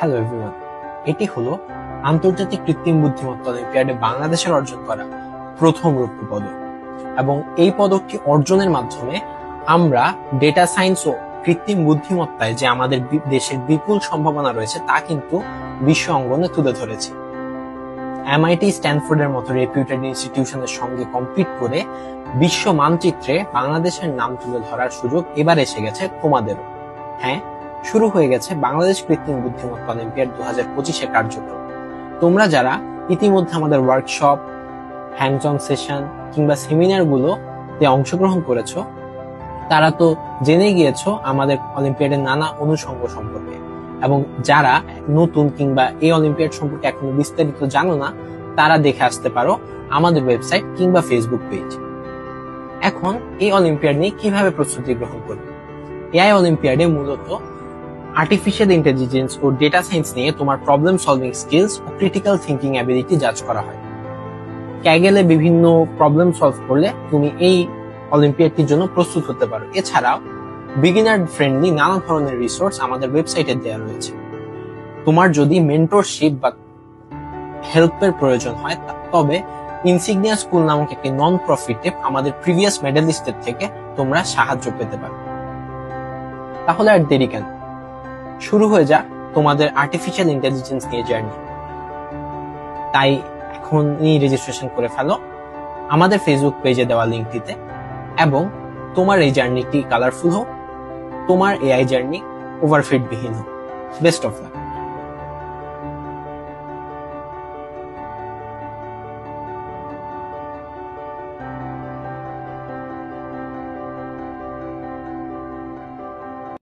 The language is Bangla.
হ্যালো এভরিওয়ান, এটি হলো আন্তর্জাতিক কৃত্রিম বুদ্ধিমত্তা অলিম্পিয়াডে বাংলাদেশের অর্জন করা প্রথম রৌপ্য পদক। এবং এই পদকটি অর্জনের মাধ্যমে আমরা ডেটা সায়েন্স ও কৃত্রিম বুদ্ধিমত্তায় যে আমাদের দেশের বিপুল সম্ভাবনা রয়েছে তা কিন্তু বিশ্ব অঙ্গনে তুলে ধরেছি। MIT, স্ট্যানফোর্ডের মতো রেপিউটেড ইনস্টিটিউশনের সঙ্গে কম্পিট করে বিশ্ব মানচিত্রে বাংলাদেশের নাম তুলে ধরার সুযোগ এবার এসে গেছে তোমাদেরও। হ্যাঁ, শুরু হয়ে গেছে বাংলাদেশ কৃত্রিম বুদ্ধিমত্তা অলিম্পিয়াড 2025 কার্যক্রম। তোমরা যারা ইতিমধ্যে আমাদের ওয়ার্কশপ, হ্যান্ডস অন সেশন কিংবা সেমিনার গুলোতে অংশগ্রহণ করেছো, তারা তো জেনে গিয়েছো আমাদের অলিম্পিয়াডের নানা অনুষঙ্গ সম্পর্কে। এবং যারা নতুন কিংবা এই অলিম্পিয়াড সম্পর্কে এখনো বিস্তারিত জানো না, তারা দেখে আসতে পারো আমাদের ওয়েবসাইট কিংবা ফেসবুক পেজ। এখন এই অলিম্পিয়াড নিয়ে কিভাবে প্রস্তুতি গ্রহণ করবে? এআই অলিম্পিয়াডে মূলত আর্টিফিশিয়াল ইন্টেলিজেন্স ও ডেটা সায়েন্স নিয়ে তোমার প্রবলেম সলভিং স্কিলস ও ক্রিটিক্যাল থিঙ্কিং অ্যাবিলিটি জাজ করা হয়। ক্যাগেলে বিভিন্ন প্রবলেম সলভ করলে তুমি এই অলিম্পিয়াডটির জন্য প্রস্তুত হতে পারো। এছাড়াও বিগিনার ফ্রেন্ডলি নানা ধরনের রিসোর্স আমাদের ওয়েবসাইটে দেওয়া রয়েছে। তোমার যদি মেন্টরশিপ বা হেল্পের প্রয়োজন হয়, তবে ইনসিগনিয়া স্কুল নামক একটি নন প্রফিটে আমাদের প্রিভিয়াস মেডালিস্টের থেকে তোমরা সাহায্য পেতে পারো। তাহলে আর দেরি কেন, শুরু হয়ে যাক তোমাদের আর্টিফিশিয়াল ইন্টেলিজেন্স নিয়ে জার্নি। তাই এখনই রেজিস্ট্রেশন করে ফেলো আমাদের ফেসবুক পেজে দেওয়া লিঙ্কটিতে, এবং তোমার এই জার্নিটি কালারফুল হোক, তোমার এআই জার্নি ওভারফিট বিহীন হোক। Best of luck.